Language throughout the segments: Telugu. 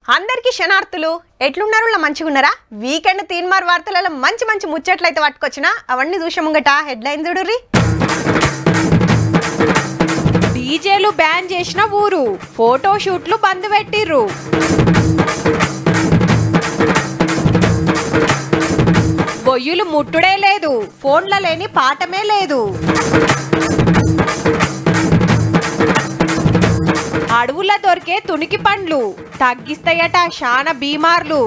అందరికీ శనార్థులు ఎట్లున్నారు మంచిగున్నారా వీకెండ్ తీన్మార్ వార్తలలో మంచి మంచి ముచ్చట్లయితే పట్టుకొచ్చినా అవన్నీ చూసే ముంగట హెడ్లైన్ చూడుర్రి డీజేలు బ్యాన్ చేసిన ఊరు ఫోటో షూట్లు బంద్ పెట్టిర్రు బొయ్యులు ముట్టుడే లేదు ఫోన్ల లేని పాటమే లేదు అడవుల దొరికే తునికి పండ్లు తగ్గిస్తాయట శాన బీమార్లు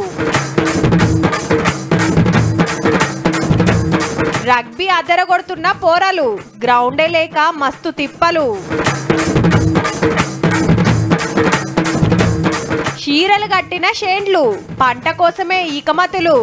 రగ్బీ అదరగొడుతున్న పోరలు గ్రౌండే లేక మస్తు తిప్పలు చీరలు కట్టిన షేండ్లు పంట కోసమే ఈకమతులు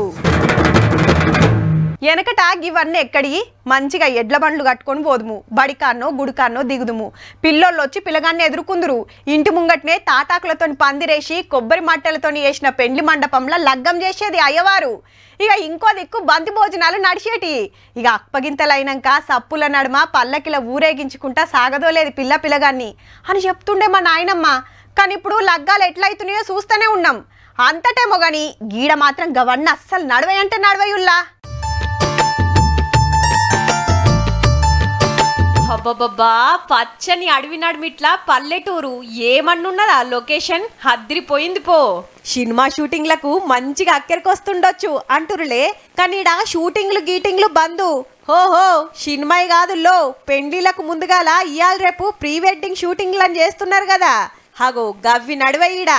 వెనకట ఇవన్నీ ఎక్కడి మంచిగా ఎడ్ల బండ్లు కట్టుకొని పోదుము బడికాన్నో గుడికాన్నో దిగుదుము పిల్లోళ్ళు వచ్చి పిల్లగాన్ని ఎదుర్కొందురు ఇంటి ముంగట్నే తాటాకులతోని పందిరేసి కొబ్బరి మట్టెలతోని వేసిన పెండ్లి మండపంలో లగ్గం చేసేది అయ్యవారు ఇక ఇంకో దిక్కు బంతి భోజనాలు నడిచేటి ఇక అప్పగింతలైనాక సప్పుల నడుమ పల్లకిల ఊరేగించుకుంటా సాగదోలేదు పిల్లగాన్ని అని చెప్తుండే మా నాయనమ్మ కానీ ఇప్పుడు లగ్గాలు ఎట్లయితున్నాయో చూస్తూనే ఉన్నాం అంతటేమో గాని గీడ మాత్రం గవన్న అస్సలు నడవై అంటే నడవయుల్లా అబ్బబ్బబ్బా పచ్చని అడవి నడుమిట్లా పల్లెటూరు ఏమన్నున్నదా లొకేషన్ హద్దిరిపోయింది పో సినిమా షూటింగ్లకు మంచిగా అక్కరికొస్తుండొచ్చు అంటురులే కానీ ఈడ షూటింగ్లు గీటింగ్లు బందు హోహో సినిమా కాదుల్లో పెండ్లిలకు ముందుగాల ఇయాల రేపు ప్రీ వెడ్డింగ్ షూటింగ్లు అని చేస్తున్నారు కదా హగో గవ్వి నడువే ఈడ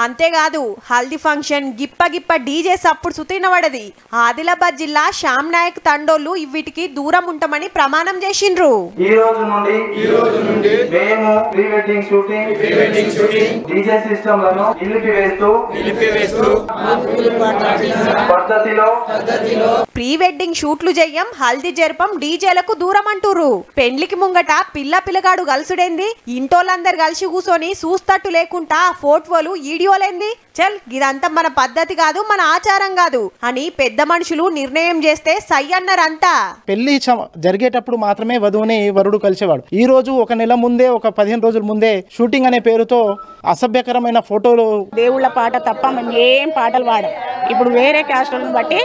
అంతేకాదు హల్దీ ఫంక్షన్ గిప్ప డీజే సప్పుడు సుతినబడది ఆదిలాబాద్ జిల్లా శ్యామ్ నాయక్ తండోళ్ళు వీటికి దూరం ఉంటామని ప్రమాణం చేసిండ్రు ఈ రోజు నుండి మేము ప్రీ వెడ్డింగ్ షూటింగ్ డీజే సిస్టంలను నిలిపివేస్తూ పద్ధతిలో ప్రీ వెడ్డింగ్ షూట్లు చెయ్యం హల్దీ జరపం డీజేలకు దూరం అంటురు పెండ్లికి ముంగట పిల్లగాడు గలుసుడేంది ఇంటోళ్ళందరు కలిసి కూసోని చూస్తట్టు లేకుండా ఫోటోలు వీడియోలేంది చల్ ఇదంతా మన పద్ధతి కాదు మన ఆచారం కాదు అని పెద్ద మనుషులు నిర్ణయం చేస్తే సై అన్నారంతా పెళ్లి జరిగేటప్పుడు మాత్రమే వధువుని వరుడు కలిసేవాడు ఈ రోజు ఒక నెల ముందే ఒక 15 రోజుల ముందే షూటింగ్ అనే పేరుతో అసభ్యకరమైన ఫోటోలు దేవుళ్ళ పాట తప్ప మనం ఏం పాటలు పాడం ఇప్పుడు వేరే క్యాస్ట్లను బట్టి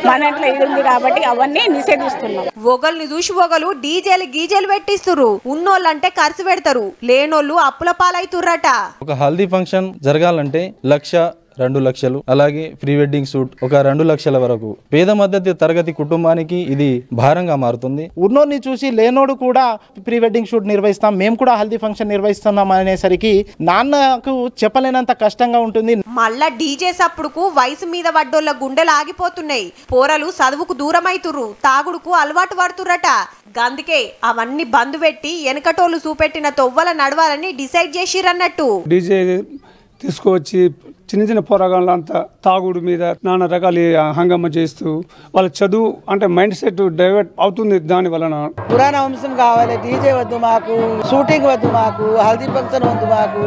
మన ఇంట్లో ఇది ఉంది కాబట్టి అవన్నీ నిషేధిస్తున్నాం ఒకల్ని చూసి ఒకలు డీజేలు గీజేలు పెట్టిస్తురు ఉన్నోళ్ళంటే ఖర్చు పెడతారు లేనోళ్ళు అప్పుల పాలైతుర్రట ఒక హల్దీ ఫంక్షన్ జరగాలంటే 1,00,000 2 లక్షలు అలాగే ప్రీ వెడ్డింగ్ షూట్ ఒక 2 లక్షల వరకు పేద మధ్య తరగతి కుటుంబానికి ఇది భారంగా మారుతుంది ఉన్నోడిని చూసి లేనోడు కూడా ప్రీ వెడ్డింగ్ షూట్ నిర్వహిస్తాం మేము కూడా హల్దీ ఫంక్షన్ నిర్వహిస్తున్నాం అనేసరికి నాన్నకు చెప్పలేనంత కష్టంగా ఉంటుంది మళ్ళా డీజే సప్పుడుకు వయసు మీద వడ్డోళ్ళ గుండెలు ఆగిపోతున్నాయి పోరలు చదువుకు దూరం అవుతుర్రు తాగుడుకు అలవాటు పడుతుర్రట గందుకే అవన్నీ బంద్ పెట్టి వెనకటోళ్ళు చూపెట్టిన తొవ్వల నడవాలని డిసైడ్ చేసిరన్నట్టు డీజే తీసుకువచ్చి చిన్న పోరాగాళ్ళు అంతా తాగుడు మీద నానా రకాల హంగమ్మ చేస్తూ వాళ్ళ చదువు అంటే మైండ్ సెట్ డైవర్ట్ అవుతుంది దాని వలన పురాణ వంశం కావాలి డీజే వద్దు మాకు షూటింగ్ వద్దు మాకు హల్దీ ఫంక్షన్ వద్దు మాకు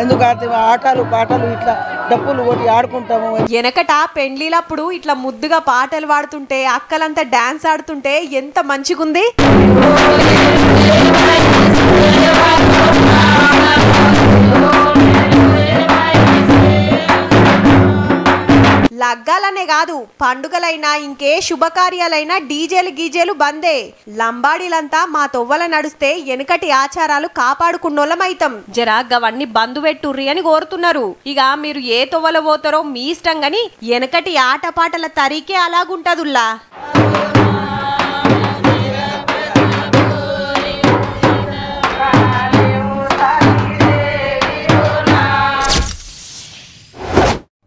ఎందుకంటే ఆటలు పాటలు ఇట్లా డప్పులు కొట్టి ఆడుకుంటాము వెనకట పెండ్లిలప్పుడు ఇట్లా ముద్దుగా పాటలు పాడుతుంటే అక్కలంతా డాన్స్ ఆడుతుంటే ఎంత మంచిగుంది లగ్గాలనే కాదు పండుగలైనా ఇంకే శుభకార్యాలైనా డీజేలు గీజేలు బందే లంబాడీలంతా మా తొవ్వల నడుస్తే వెనుకటి ఆచారాలు కాపాడుకున్నోళ్ళమైతం జరా గవన్నీ బంధు పెట్టుర్రి అని కోరుతున్నారు ఇక మీరు ఏ తొవ్వల పోతారో మీ ఇష్టం గాని వెనకటి ఆటపాటల తరీకే అలాగుంటదుల్లా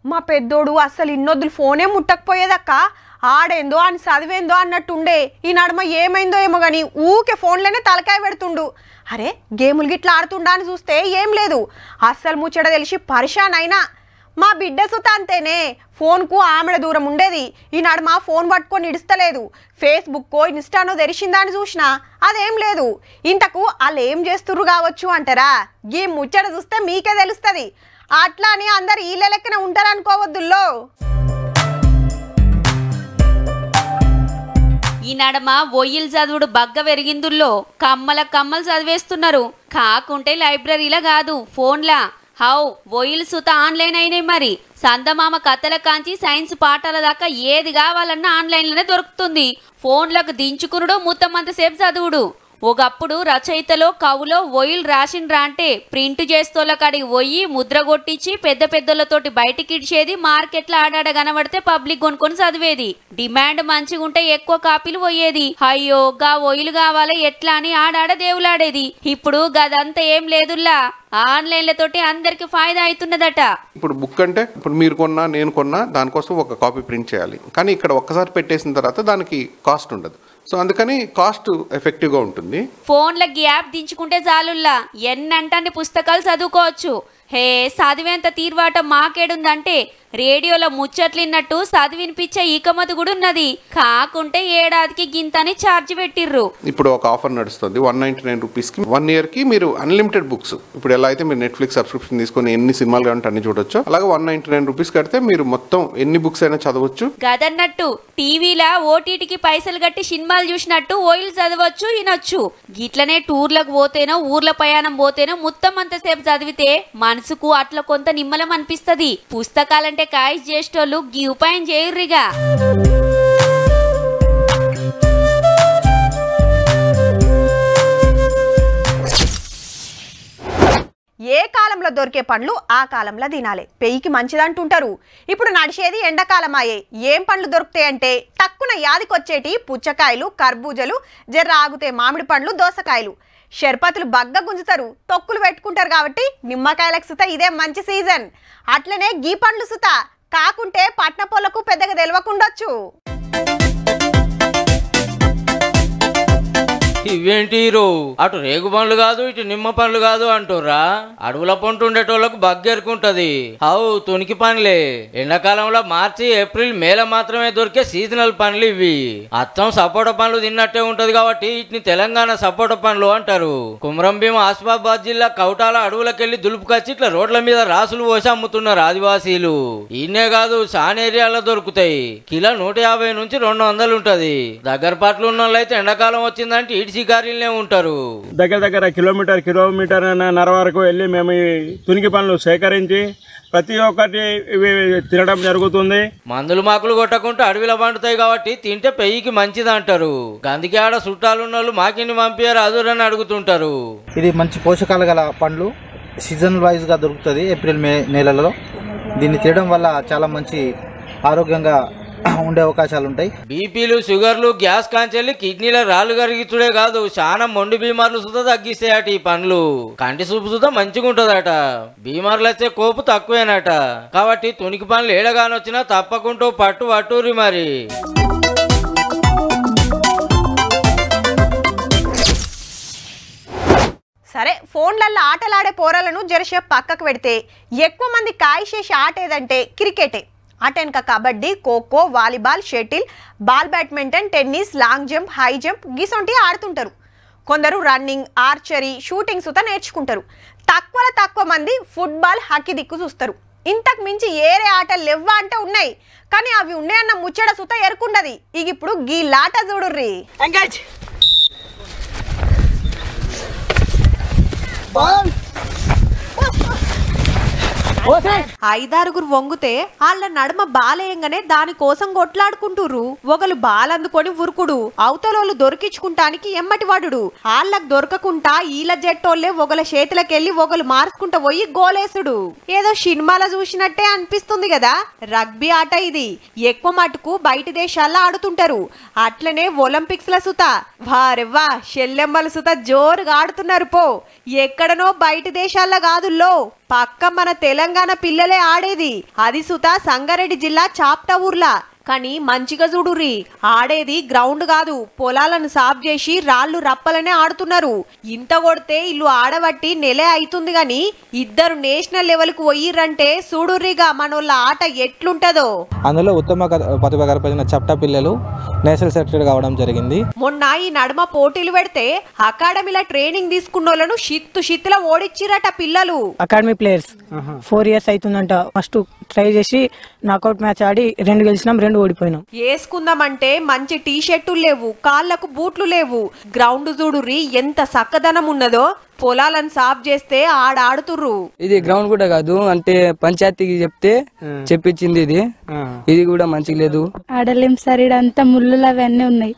మా పెద్దోడు అసలు ఇన్నొద్దులు ఫోనే ముట్టకపోయేదక్క ఆడేందో అని చదివేందో అన్నట్టుండే ఈ నడుమ ఏమైందో ఏమో గాని ఊకే ఫోన్లోనే తలకాయ పెడుతుండు అరే గేములు గిట్లా ఆడుతుండా అని చూస్తే ఏం లేదు అస్సలు ముచ్చట తెలిసి పరిశాన్ అయినా మా బిడ్డ సుత అంతేనే ఫోన్కు ఆమెడ దూరం ఉండేది ఈ నడుమ ఫోన్ పట్టుకొని ఇడుస్తలేదు ఫేస్బుక్కో ఇన్స్టానో తెరిచిందా అని చూసినా అదేం లేదు ఇంతకు వాళ్ళు ఏం చేస్తుర్రు కావచ్చు అంటారా ఈ ముచ్చట చూస్తే మీకే తెలుస్తుంది అట్లా అని అందరు ఈళ్ళ లెక్కన ఉంటారనుకోవద్దుల్లో ఈ నడమ ఒయ్యిల్ చదువుడు బగ్గ పెరిగిందుల్లో కమ్మలు చదివేస్తున్నారు కాకుంటే లైబ్రరీలా కాదు ఫోన్లా హౌ వొయిల్ సుత ఆన్లైన్ అయినాయి మరి. సందమామ కథల కాంచి సైన్స్ పాఠాల దాకా ఏది కావాలన్నా ఆన్లైన్లోనే దొరుకుతుంది. ఫోన్లకు దించుకునుడు ముత్తమంతసేపు చదువుడు. ఒకప్పుడు రచయితలో కవులో వొయిల్ రాసిండ్రా అంటే ప్రింట్ చేస్తోళ్ళ కాడికి పోయి ముద్ర కొట్టించి పెద్ద పెద్దలతోటి బయటికి ఇడ్చేది. మార్కెట్లో ఆడాడ కనబడితే పబ్లిక్ కొనుక్కొని చదివేది. డిమాండ్ మంచిగా ఉంటే ఎక్కువ కాపీలు పోయేది. అయ్యో గా వొయిల్ కావాలి ఎట్లా అని ఆడాడ దేవులాడేది. ఇప్పుడు గదంతా ఏం లేదుల్లా, ఆన్లైన్లతోటి అందరికి ఫాయిదా అవుతున్నదట. ఇప్పుడు బుక్ అంటే ఇప్పుడు మీరు కొన్నా నేను కొన్నా దానికోసం ఒక కాపీ ప్రింట్ చేయాలి. కానీ ఇక్కడ ఒక్కసారి పెట్టేసిన తర్వాత దానికి కాస్ట్ ఉండదు. సో అందుకని కాస్ట్ ఎఫెక్టివ్గా ఉంటుంది. ఫోన్ల గ్యాప్ దించుకుంటే చాలుల్లా ఎన్నంటన్ని పుస్తకాలు చదువుకోవచ్చు. హే చదివేంత తీర్వాట మాకేడుందంటే రేడియోలో ముచ్చట్లిన్నట్టు చదివినిపించే ఈకమతి కూడా ఉన్నది. కాకుంటే ఏడాదికి గింతని ఛార్జ్ పెట్టిర్రు. ఇప్పుడు ఒక ఆఫర్ నడుస్తుంది 199 రూపీస్కి 1 ఇయర్కి మీరు అన్లిమిటెడ్ బుక్స్. ఇప్పుడు ఎలా అయితే మీరు నెట్ఫ్లిక్స్ సబ్స్క్రిప్షన్ తీసుకొని ఎన్ని సినిమాలు కావాలంటే అన్ని చూడొచ్చు, అలాగే 199 రూపీస్ కడితే మీరు మొత్తం ఎన్ని బుక్స్ అయినా చదవచ్చు. గదన్నట్టు టీవీలా ఓటీటీకి పైసలు కట్టి సినిమాలు చూసినట్టు ఓయిల్ చదవచ్చు వినొచ్చు. గిట్లనే టూర్లకు పోతేనో ఊర్ల ప్రయాణం పోతేనో మొత్తం అంతసేపు చదివితే మనసుకు అట్లా కొంత నిమ్మలం అనిపిస్తది. పుస్తకాలంటే కాయిస్ చేసేటోళ్ళు గీ ఉపాయం చేయుర్రిగా. ఏ కాలంలో దొరికే పండ్లు ఆ కాలంలో తినాలి, పెయికి మంచిదంటుంటారు. ఇప్పుడు నడిచేది ఎండాకాలమాయే. ఏం పండ్లు దొరుకుతాయంటే టక్కున యాదికొచ్చేటి పుచ్చకాయలు, కర్బూజలు, జర్ర ఆగుతే మామిడి పండ్లు, దోసకాయలు. షర్పతులు బగ్గ గుంజుతారు, తొక్కులు పెట్టుకుంటారు కాబట్టి నిమ్మకాయలకు సుత ఇదే మంచి సీజన్. అట్లనే గీ పండ్లు సుత కాకుంటే పట్న పొలకు పెద్దగా తెలియకుండొచ్చు. ఇవేంటి అటు రేగు పండ్లు కాదు ఇటు నిమ్మ పండ్లు కాదు అంటుర్రా? అడవుల పంట ఉండేటోళ్లకు బగ్గెరుకుంటది. అవు తునికి పండ్లే. ఎండాకాలంలో మార్చి ఏప్రిల్ మేల మాత్రమే దొరికే సీజనల్ పండ్లు ఇవి. అచ్చం సపోటా పండ్లు తిన్నట్టే ఉంటది కాబట్టి వీటిని తెలంగాణ సపోటా పండ్లు అంటారు. కుమ్రం భీం ఆసిఫాబాద్ జిల్లా కౌటాల అడవులకెళ్లి దులుపుకొచ్చి ఇట్లా రోడ్ల మీద రాసులు పోసి అమ్ముతున్నారు ఆదివాసీలు. ఈయనే కాదు చాలా ఏరియాలో దొరుకుతాయి. కిలో 150 నుంచి 200 ఉంటది. దగ్గర పాటలు ఉన్న వాళ్ళైతే ఎండాకాలం వచ్చిందంటే ఇటు గారిలోనే ఉంటారు. దగ్గర కిలోమీటర్ నర వరకు వెళ్ళి మేము ఈ తునికి పండ్లు సేకరించి ప్రతి ఒక్కటి ఇవి తినడం జరుగుతుంది. మందులు మాకులు కొట్టకుండా అడవిలో పండుతాయి కాబట్టి తింటే పెయ్యికి మంచిది అంటారు. అందుకే ఆడ చుట్టాలున్న వాళ్ళు మాకిన్ని పంపారు అదురని అడుగుతుంటారు. ఇది మంచి పోషకాలు గల పండ్లు, సీజన్ వైజ్ గా దొరుకుతుంది ఏప్రిల్ మే నెలలో. దీన్ని తినడం వల్ల చాలా మంచి ఆరోగ్యంగా ఉండే అవకాశాలు ఉంటాయి. బీపీలు, షుగర్లు, గ్యాస్ కాంచెల్లి కిడ్నీల రాళ్ళు కరిగిచుడే కాదు చాలా మొండి బీమార్లు సుతా తగ్గిస్తాయట ఈ పండ్లు. కంటి చూపు సుతా మంచిగా ఉంటదట. బీమార్లు వచ్చే కోపు తక్కువేనట. కాబట్టి తునికి పండ్లు ఏడగానొచ్చినా తప్పకుండా పట్టురి మరి. సరే, ఫోన్లల్లో ఆటలాడే పోరాలను జరసేపు పక్కకు పెడితే ఎక్కువ మంది కాయిషేసి ఆట ఏదంటే క్రికెటే. అటెనక kabaddi, kho kho, volleyball, shuttle, ball badminton, tennis, long jump, high jump గిసొంటి ఆడుతుంటారు. కొందరు రన్నింగ్, ఆర్చరీ, షూటింగ్ సుతా నేర్చుకుంటారు. తక్కువ మంది ఫుట్బాల్, హాకీ దిక్కు చూస్తారు. ఇంతకు మించి ఏరే ఆటలు లేవ్వా అంటే ఉన్నాయి, కానీ అవి ఉన్నాయన్న ముచ్చట సుత ఎరుకుండది. ఇక ఇప్పుడు గీ లాట చూడుర్రి. ఐదారుగురు వంగుతే వాళ్ళ నడుమ బాలేయంగానే దానికోసం కొట్లాడుకుంటుర్రు. ఒకరు బాలందుకొని ఉరుకుడు, అవతలోళ్ళు దొరికించుకుంటానికి ఎమ్మటి వాడు. వాళ్ళకు దొరకకుండా ఈల జట్టోళ్లే ఒకల చేతులకెళ్లి ఒకరు మార్చుకుంటా పోయి గోలేసుడు. ఏదో సినిమాలో చూసినట్టే అనిపిస్తుంది కదా. రగ్బీ ఆట ఇది. ఎక్కువ మటుకు బయట దేశాల్లో ఆడుతుంటారు. అట్లనే ఒలింపిక్స్ ల సుత వారెవ్వా షెల్లెమ్మల సుత జోరుగా ఆడుతున్నారు పో. ఎక్కడనో బయట దేశాల్లో కాదుల్లో, పక్క మన తెలంగాణ పిల్లలే ఆడేది. అది సుతా సంగారెడ్డి జిల్లా చాప్టా ఊర్లా. కానీ మంచిగా చూడుర్రి, ఆడేది గ్రౌండ్ కాదు, పొలాలను సాఫ్ చేసి రాళ్ళు రప్పలనే ఆడుతున్నారు. ఇంత కొడితే ఇల్లు ఆడబట్టి నెలే అవుతుంది గాని ఇద్దరు నేషనల్ లెవెల్ కు పోయిర్రంటే చూడుర్రిగా మనోళ్ళ ఆట ఎట్లుంటదో. అందులో ఉత్తమ ప్రతిభ కనపరిచిన చప్టా పిల్లలు నేషనల్ సెలెక్టెడ్ కావడం జరిగింది. మొన్న ఈ నడుమ పోటీలు పెడితే అకాడమీలో ట్రైనింగ్ తీసుకున్నోళ్ళను షిత్తులా ఓడిచ్చిరట పిల్లలు. అకాడమీ ప్లేయర్స్ 4 years అవుతుందంట. ఫస్ట్ ట్రై చేసి నాకౌట్ మ్యాచ్ ఆడి 2 గెలిచినాం, 2 ఓడిపోయినాం. వేసుకుందామంటే మంచి టీ షర్టులు లేవు, కాళ్లకు బూట్లు లేవు. గ్రౌండ్ చూడుర్రి ఎంత సక్కదనం ఉన్నదో. పొలాలను సాఫ్ చేస్తే ఆడుతుర్రు. ఇది గ్రౌండ్ కూడా కాదు, అంటే పంచాయతీకి చెప్తే చెప్పించింది ఇది కూడా మంచిగా లేదు. ఆడలేం సార్, ఇడంతా ముళ్ళు అవన్నీ ఉన్నాయి,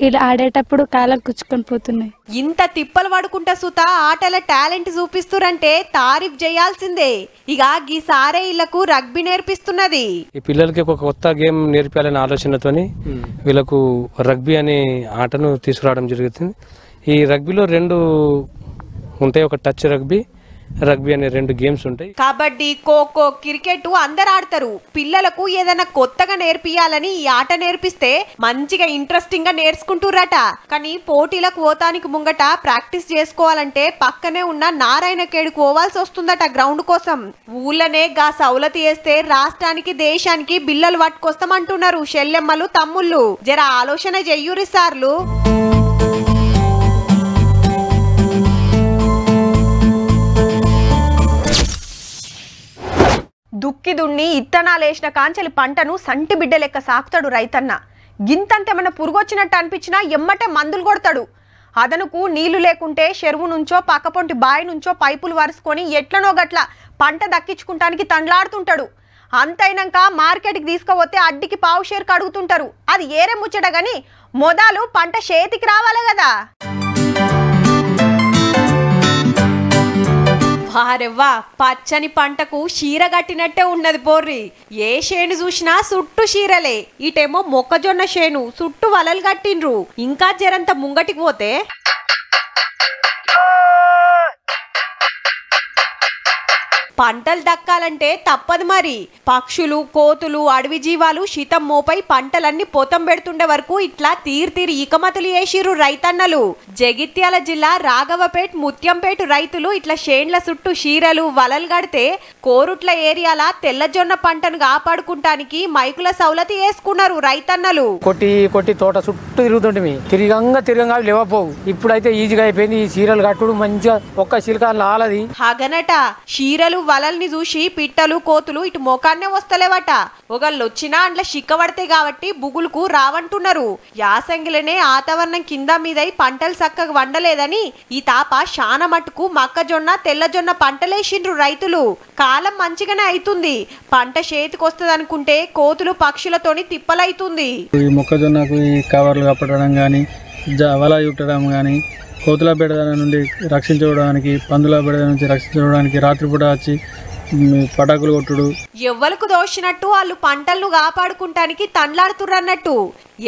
ఇలా ఆడేటప్పుడు కాలం కుచ్చుకొని పోతున్నాయి. ఇంత తిప్పలు పడుకుంటా సుత ఆటల టాలెంట్ చూపిస్తురంటే తారీఫ్ చేయాల్సిందే. ఇక ఈ సారే ఇళ్లకు రగ్బీ నేర్పిస్తున్నది. ఈ పిల్లలకి ఒక కొత్త గేమ్ నేర్పాలనే ఆలోచనతోని వీళ్ళకు రగ్బీ అనే ఆటను తీసుకురావడం జరుగుతుంది. ఈ రగ్బీలో 2 ఉంటాయి, ఒక టచ్ రగ్బీ అనే 2 గేమ్స్ ఉంటాయి. కబడ్డీ, ఖోఖో, క్రికెట్ అందరు ఆడతారు. పిల్లలకు ఏదైనా కొత్తగా నేర్పియాలని ఈ ఆట నేర్పిస్తే మంచిగా ఇంట్రెస్టింగ్ గా నేర్చుకుంటుర్రట. కానీ పోటీలకు పోతానికి ముంగట ప్రాక్టీస్ చేసుకోవాలంటే పక్కనే ఉన్న నారాయణఖేడ్కు పోవాల్సి వస్తుందట గ్రౌండ్ కోసం. ఊళ్ళనే గా సౌలతి వేస్తే రాష్ట్రానికి దేశానికి బిల్లలు పట్టుకొస్తామంటున్నారు షెల్లెమ్మలు తమ్ముళ్ళు. జర ఆలోచన చెయ్యురి సార్లు. దుక్కి దున్ని ఇత్తనాలు వేసిన కాంచెలి పంటను సంటి బిడ్డ లెక్క సాకుతాడు రైతన్న. గింతంతేమన్నా పురుగొచ్చినట్టు అనిపించినా ఎమ్మటే మందులు కొడతాడు. అదనుకు నీళ్లు లేకుంటే చెరువు నుంచో పక్కపొంటి బావి నుంచో పైపులు వరుసుకొని ఎట్లనో గట్ల పంట దక్కించుకుంటానికి తండ్లాడుతుంటాడు. అంతైనాక మార్కెట్కి తీసుకుపోతే అడ్డికి పావు షేర్కి అడుగుతుంటారు. అది ఏరే ముచ్చట గాని మొదలు పంట చేతికి రావాలి కదా. వారెవ్వా, పచ్చని పంటకు చీర కట్టినట్టే ఉన్నది పోర్రి. ఏ చేను చూసినా చుట్టూ చీరలే. ఇటేమో మొక్కజొన్న చేను చుట్టూ వలలు కట్టిండ్రు. ఇంకా జరంత ముంగటికి పోతే పంటలు దక్కాలంటే తప్పదు మరి. పక్షులు, కోతులు, అడవి జీవాలు శీతం మోపై పంటలన్నీ పోతం పెడుతుండే వరకు ఇట్లా తీరు ఈకమతులు చేసిర్రు రైతన్నలు. జగిత్యాల జిల్లా రాఘవపేట్, ముత్యంపేట రైతులు ఇట్లా షేండ్ల చుట్టూ చీరలు వలలు కడితే కోరుట్ల ఏరియాల తెల్లజొన్న పంటను కాపాడుకుంటానికి మైకుల సౌలతి వేసుకున్నారు రైతన్నలు. కొట్టి తోట చుట్టూ తిరుగుతుంటే తిరగంగా లేవపోవు. ఇప్పుడైతే ఈజీగా అయిపోయింది. ఈ చీరలు కట్టుడు మంచిగా ఒక్క చిలకాలు ఆలది. హగనట చీరలు వలల్ని చూసి పిట్టలు, కోతులు ఇటు మోకాన్నే వస్తలేవట. ఒకళ్ళొచ్చినా అండ్ల చిక్కబడతాయి కాబట్టి బుగులుకు రావంటున్నారు. యాసంగిలనే వాతావరణం కింద మీదై పంటలు చక్కగా వండలేదని ఈ తాప శాన మట్టుకు మొక్కజొన్న, తెల్లజొన్న పంటలేసిండ్రు రైతులు. కాలం మంచిగానే అవుతుంది. పంట చేతికొస్తుంది అనుకుంటే కోతులు, పక్షులతోని తిప్పలైతుంది. ఈ మొక్కజొన్నకు ఈ కవర్లు కప్పడం కానీ, వల చుట్టడం కానీ, కోతుల బెడద నుండి రక్షించుకోవడానికి, పందుల బెడద నుంచి రక్షించుకోవడానికి రాత్రిపూట వచ్చి పటాకులు కొట్టుడు. ఎవ్వలకు దోషినట్టు వాళ్ళు పంటలను కాపాడుకుంటానికి తండ్లాడుతుర్రన్నట్టు.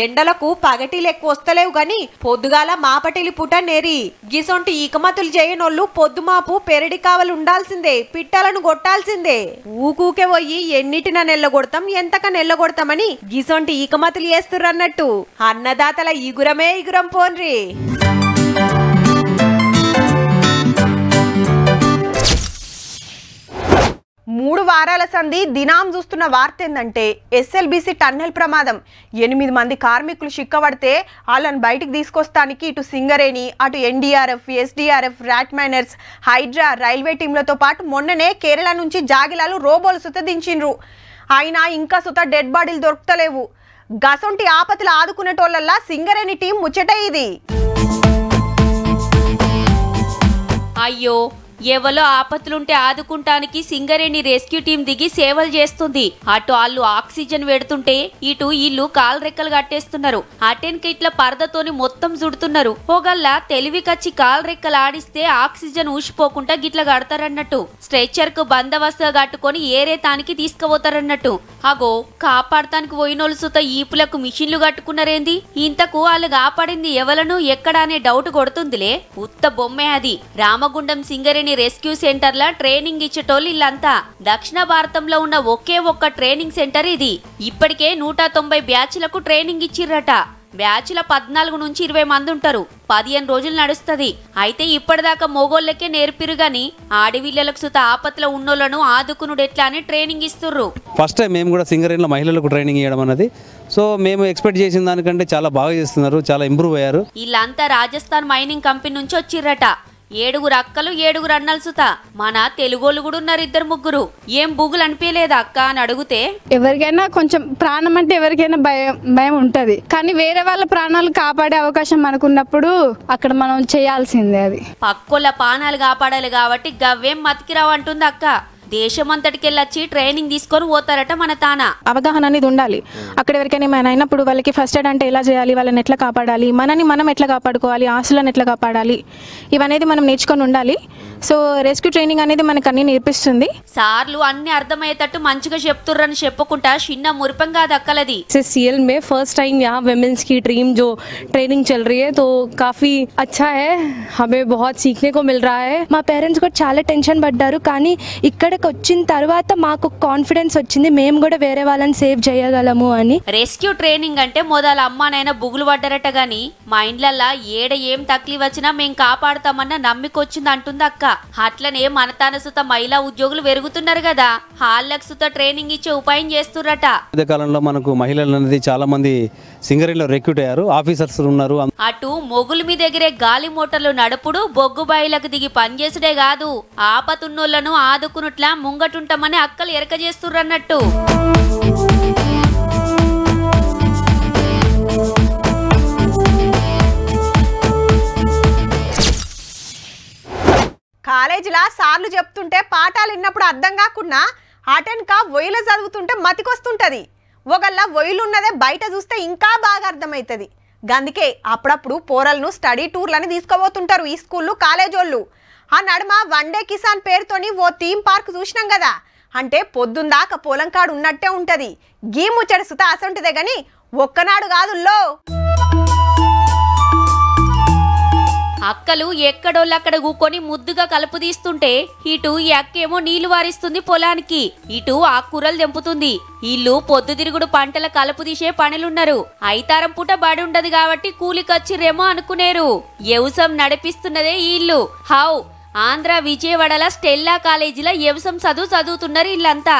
ఎండలకు పగటిలు ఎక్కువ వస్తలేవు గాని పొద్దుగాల మాపటిలి పుట నేరి గిసొంటి ఈకమతులు చేయనోళ్ళు పొద్దుమాపు పెరడి కావలు ఉండాల్సిందే, పిట్టలను కొట్టాల్సిందే. ఊకూకే పోయి ఎన్నిటిన నెల్లగొడతాం, ఎంతక నెల్లగొడతామని గిసొంటి ఈకమతులు చేస్తుర్రన్నట్టు. అన్నదాతల ఇగురమే ఇగురం పోన్రి. 3 వారాల సంధి దినాం చూస్తున్న వార్త ఏందంటే ఎస్ఎల్బీసీ టన్నెల్ ప్రమాదం. 8 మంది కార్మికులు చిక్కబడితే వాళ్ళని బయటికి తీసుకొస్తానికి ఇటు సింగరేణి, అటు NDRF, SDRF, rat miners, HYDRAA, railway టీంలతో పాటు మొన్ననే కేరళ నుంచి జాగిలాలు రోబోలు సుత దించిండ్రు. అయినా ఇంకా సుత డెడ్ బాడీలు దొరుకుతలేవు. గసొంటి ఆపతులు ఆదుకునేటోళ్ళల్లా సింగరేణి టీం ముచ్చట ఇది. అయ్యో, ఎవలో ఆపత్తులుంటే ఆదుకుంటానికి సింగరేణి రెస్క్యూ టీం దిగి సేవలు చేస్తుంది. అటు వాళ్ళు ఆక్సిజన్ పెడుతుంటే ఇటు ఇల్లు కాలు రెక్కలు కట్టేస్తున్నారు. అటెన్కి ఇట్లా పరదతోని మొత్తం చుడుతున్నారు. ఒకళ్ళ తెలివి కచ్చి కాలు రెక్కలు ఆడిస్తే ఆక్సిజన్ ఊసిపోకుండా గిట్ల కడతారన్నట్టు. స్ట్రెచ్చర్ కు బందోబస్తుగా కట్టుకొని ఏరే తానికి తీసుకుపోతారన్నట్టు. అగో, కాపాడటానికి పోయినోళ్ళు సుత ఈపులకు మిషన్లు కట్టుకున్నారేంది? ఇంతకు వాళ్ళు కాపాడింది ఎవలను ఎక్కడ అనే డౌట్ కొడుతుందిలే. ఉత్త బొమ్మే అది. రామగుండం సింగరేణి రెస్క్యూ సెంటర్ లా ట్రైనింగ్ ఇచ్చేటోళ్ళు ఇల్లంతా. దక్షిణ భారతంలో ఉన్న ఒకే ఒక్క ట్రైనింగ్ సెంటర్ ఇది. ఇప్పటికే 190 బ్యాచ్లకు ట్రైనింగ్ ఇచ్చిర్రట. బ్యాచ్ల 14 నుంచి 20 మంది ఉంటారు. 15 రోజులు నడుస్తుంది. అయితే ఇప్పటిదాకా మొగోళ్ళకే నేర్పిరు గాని ఆడవిళ్ళలకు సుత ఆపత్తులో ఉన్నోళ్లను ఆదుకునుడు ఎట్లా అని ట్రైనింగ్ ఇస్తుర్రు. ఫస్ట్ టైం మేము కూడా సింగరేణిలో మహిళలకు ట్రైనింగ్ ఇవ్వడం అన్నది. సో మేము ఎక్స్పెక్ట్ చేసిన దానికంటే చాలా బాగా చేస్తున్నారు, చాలా ఇంప్రూవ్ అయ్యారు. వీళ్ళంతా రాజస్థాన్ మైనింగ్ కంపెనీ నుంచి వచ్చిర్రట. 7 అక్కలు 7 అన్నలు సుత. మన తెలుగోళ్ళు కూడా ఉన్నారు 2-3. ఏం బుగులు అనిపించలేదా అక్క అని అడిగితే, ఎవరికైనా కొంచెం ప్రాణం అంటే ఎవరికైనా భయం ఉంటది, కానీ వేరే వాళ్ళ ప్రాణాలు కాపాడే అవకాశం మనకున్నప్పుడు అక్కడ మనం చేయాల్సిందే. అది పక్కోళ్ళ పానాలు కాపాడాలి కాబట్టి గవ్వేం మతికిరావు అంటుంది అక్క. దేశమంతటికెళ్ళొచ్చి ట్రైనింగ్ తీసుకొని పోతారట మన తానా. అవగాహన అనేది ఉండాలి. అక్కడ ఎవరికైనా ఏమైనా అయినప్పుడు వాళ్ళకి ఫస్ట్ ఎయిడ్ అంటే ఎలా చేయాలి, వాళ్ళని ఎట్లా కాపాడాలి, మనని మనం ఎట్లా కాపాడుకోవాలి, ఆస్తులను ఎట్లా కాపాడాలి, ఇవనేది మనం నేర్చుకొని ఉండాలి. సో రెస్క్యూ ట్రైనింగ్ అనేది మనకు అన్ని నేర్పిస్తుంది. సార్లు అన్ని అర్థమయ్యేటట్టు మంచిగా చెప్తుర్రని చెప్పుకుంటా చిన్న మురిపం కాదు అక్కలది. सीएल में फर्स्ट टाइम यहाँ वुमेन्स की टीम जो ट्रेनिंग चल रही है तो काफी अच्छा है, हमें बहुत सीखने को मिल रहा है. మా పేరెంట్స్ కూడా చాలా టెన్షన్ పడ్డారు, కానీ ఇక్కడికి వచ్చిన తర్వాత మాకు కాన్ఫిడెన్స్ వచ్చింది, మేము కూడా వేరే వాళ్ళని సేవ్ చేయగలము అని. రెస్క్యూ ట్రైనింగ్ అంటే మొదల అమ్మానైనా బుగులు పడ్డారట గాని మా ఇండ్లల్లా ఏడ ఏం తక్లీఫ్ వచ్చినా మేం కాపాడుతామన్న నమ్మిక వచ్చింది అంటుంది అక్క. అట్లనే మన తన సుత మహిళా ఉద్యోగులు పెరుగుతున్నారు కదా, హాళ్ళకు సుత ట్రైనింగ్ ఇచ్చే ఉపాయం చేస్తుర్రట. మధ్య కాలంలో మనకు మహిళలు అనేది చాలా మంది సింగరేణిలో రిక్రూట్ అయ్యారు, ఆఫీసర్స్ ఉన్నారు. అటు మొగుల మీద ఎగిరే గాలి మోటార్లు నడుపుడు, బొగ్గు బాయిలకు దిగి పనిచేసుడే కాదు, ఆపతున్నోళ్లను ఆదుకున్నట్లా ముంగటుంటామని అక్కలు ఎరక చేస్తుర్రన్నట్టు. కాలేజీలా సార్లు చెప్తుంటే పాఠాలు విన్నప్పుడు అర్థం కాకుండా అటెన్కా వొయ్యిలో చదువుతుంటే మతికొస్తుంటది. ఒకళ్ళ వొయ్యిలున్నదే బయట చూస్తే ఇంకా బాగా అర్థమవుతుంది. గందుకే అప్పుడప్పుడు పోరలను స్టడీ టూర్లని తీసుకుపోతుంటారు ఈ స్కూళ్ళు కాలేజోళ్ళు. ఆ నడుమ వన్ డే కిసాన్ పేరుతోని ఓ థీమ్ పార్క్ చూసినాం కదా, అంటే పొద్దుందాక పొలం కాడు ఉన్నట్టే ఉంటది. గీ ముచ్చట సుత అసంటిదే గాని ఒక్కనాడు కాదుల్లో. అక్కలు ఎక్కడోళ్ళక్కడ కూకొని ముద్దుగా కలుపు తీస్తుంటే ఇటు ఈ అక్కేమో నీళ్లు వారిస్తుంది పొలానికి, ఇటు ఆ కూరలు తెంపుతుంది. వీళ్ళు పొద్దుతిరుగుడు పంటల కలుపు తీసే పనులున్నారు. ఐతారం పూట బడి ఉండదు కాబట్టి కూలికొచ్చిర్రేమో అనుకునేరు. వ్యవసాయం నడిపిస్తున్నదే వీళ్ళు. హౌ ఆంధ్ర విజయవాడల స్టెల్లా కాలేజీలో వ్యవసాయం చదువుతున్నారు వీళ్ళంతా.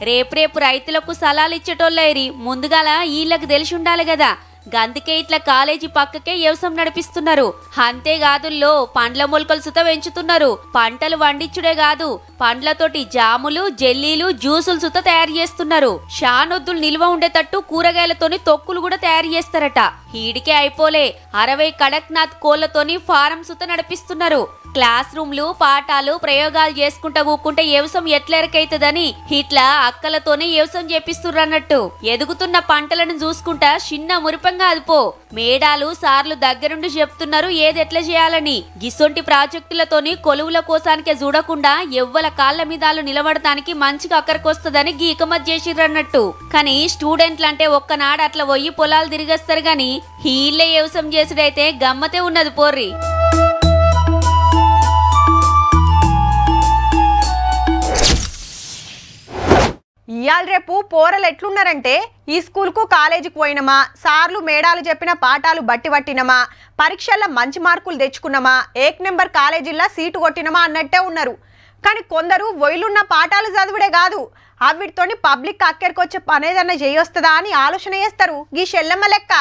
రేపు రైతులకు సలాలు ఇచ్చేటోళ్ళేరి ముందుగాల వీళ్ళకి తెలిసి ఉండాలి కదా, గందుకే ఇట్లా కాలేజీ పక్కకే వ్యవసాయం నడిపిస్తున్నారు. అంతేకాదుల్లో పండ్ల మొలకలు సుత పెంచుతున్నారు. పంటలు వండించుడే కాదు, పండ్లతోటి జాములు, జెల్లీలు, జ్యూసులు సుత తయారు చేస్తున్నారు. షానొద్దులు నిల్వ ఉండేటట్టు కూరగాయలతోని తొక్కులు కూడా తయారు చేస్తారట. ఈడికే అయిపోలే 60 కడక్నాథ్ కోళ్లతోని ఫారం సుత నడిపిస్తున్నారు. క్లాస్ రూమ్లు, పాఠాలు, ప్రయోగాలు చేసుకుంటా కూకుంటే వ్యవసాయం ఎట్లా ఎరకైతుందని ఇట్లా అక్కలతోనే వ్యవసాయం చేపిస్తుర్రు అన్నట్టు. ఎదుగుతున్న పంటలను చూసుకుంటా చిన్న మురిపంగా అదిపో మేడాలు సార్లు దగ్గరుండి చెప్తున్నారు ఏది ఎట్లా చేయాలని. గిసొంటి ప్రాజెక్టులతోని కొలువుల కోసానికే చూడకుండా ఎవ్వల కాళ్ళ మీదాలు నిలబడటానికి మంచిగా అక్కడికొస్తుందని గీకమత్ చేసిర్రన్నట్టు. కానీ స్టూడెంట్లంటే ఒక్కనాడు అట్లా పోయి పొలాలు తిరిగేస్తారు గాని హీళ్ళే వ్యవసాయం చేసుడైతే గమ్మతే ఉన్నది పోర్రి. ఇయాల రేపు పోరలు ఎట్లున్నారంటే ఈ స్కూల్కు కాలేజీకి పోయినమా, సార్లు మేడాలు చెప్పిన పాఠాలు బట్టి పట్టినమా, పరీక్షల్లో మంచి మార్కులు తెచ్చుకున్నామా, 1 నెంబర్ కాలేజీల్లో సీటు కొట్టినమా అన్నట్టే ఉన్నారు. కానీ కొందరు వొయ్యిలున్న పాఠాలు చదువుడే కాదు, అవిటితోని పబ్లిక్ అక్కడికొచ్చే పనేదన్నా చేయొస్తుందా అని ఆలోచన చేస్తారు ఈ షెల్లమ్మ లెక్క.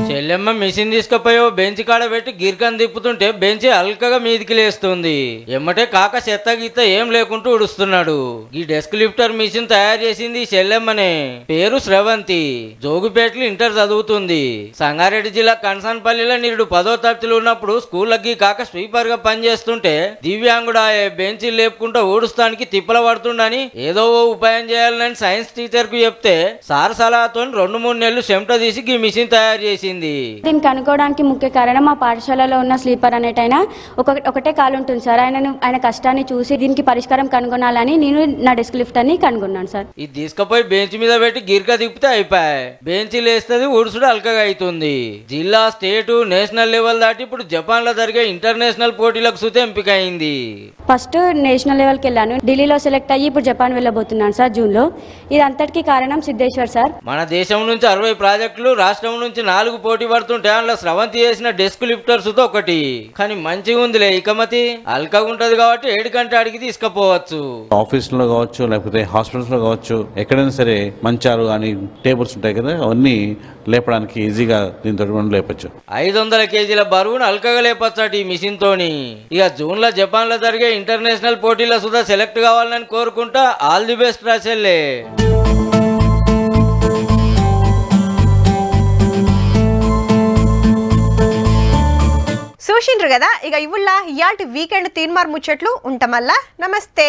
చెల్లెమ్మ మిషన్ తీసుకుపోయో బెంచ్ కాడ పెట్టి గిరికని తిప్పుతుంటే బెంచ్ అల్కగా మీదికి లేస్తుంది. ఎమ్మటే కాక చెత్త గీత ఏం లేకుంటూ ఉడుస్తున్నాడు. ఈ డెస్క్ లిఫ్టర్ మిషన్ తయారు చేసింది చెల్లెమ్మనే. పేరు శ్రవంతి. జోగుపేటలో ఇంటర్ చదువుతుంది. సంగారెడ్డి జిల్లా కన్సాన్పల్లిలో నిరుడు 10వ తరగతిలో ఉన్నప్పుడు స్కూళ్ళకి కాక స్వీపర్ గా పనిచేస్తుంటే దివ్యాంగుడాయే బెంచ్ లేపుకుంటూ ఊడుస్తానికి తిప్పల పడుతుండని ఏదో ఓ ఉపాయం చేయాలని సైన్స్ టీచర్ కు చెప్తే సార్ సలహాతో 2-3 నెలలు చెమట తీసి ఈ మిషన్ తయారు చేసింది. దీనికి అనుకోవడానికి ముఖ్య కారణం మా పాఠశాలలో ఉన్న స్లీపర్ అనేటైనా ఒకటే కాలు ఉంటుంది సార్. ఆయన కష్టాన్ని చూసి దీనికి పరిష్కారం కనుగొనాలని నేను నా డెస్క్ లిఫ్టర్ ని కనుగొన్నాను సార్. ఇది తీసుకుపోయి బెంచ్ మీద పెట్టి గిరిక తిప్పితే అయిపోయి బెంచ్ లేస్తుంది, ఉడుసుడు అల్కగా అవుతుంది. జిల్లా, స్టేట్, నేషనల్ లెవెల్ దాటి ఇప్పుడు జపాన్ లో జరిగే ఇంటర్నేషనల్ పోటీలకు సుత ఎంపిక అయింది. ఫస్ట్ నేషనల్ లెవెల్కి వెళ్ళాను, ఢిల్లీలో సెలెక్ట్ అయ్యి ఇప్పుడు జపాన్ వెళ్ళబోతున్నాను సార్ జూన్ లో. ఇది అంతటికి కారణం సిద్ధేశ్వర్ సార్. మన దేశం నుంచి 60 ప్రాజెక్టులు, రాష్ట్రం నుంచి 4 పోటీ పోటీ పడుతుంటే అందులో స్రవంతి చేసిన డెస్క్ లిఫ్టర్స్ తో ఒకటి కానీ మంచిగా ఉందిలే ఇకమతి అల్కగా ఉంటది కాబట్టి 7 గంటల అడిగి తీసుకుపోవచ్చు. ఆఫీస్ లో కావచ్చు లేకపోతే హాస్పిటల్స్ లో కావచ్చు ఎక్కడైనా సరే మంచాలు కానీ టేబుల్స్ ఉంటాయి కదా అవన్నీ లేపడానికి ఈజీగా దీంతో లేపచ్చు. 500 కేజీల బరువును అల్కగా లేపచ్చట ఈ మిషన్ తోని. ఇక జూన్ లో జపాన్ లో జరిగే ఇంటర్నేషనల్ పోటీలో సుధా సెలెక్ట్ కావాలని కోరుకుంటా. ఆల్ ది బెస్ట్ రాసెల్లే. చూసిండ్రు కదా ఇక ఇవుల్లా ఇయాల్టి వీకెండ్ తీన్మార్ ముచ్చట్లు ఉంటామల్లా. నమస్తే.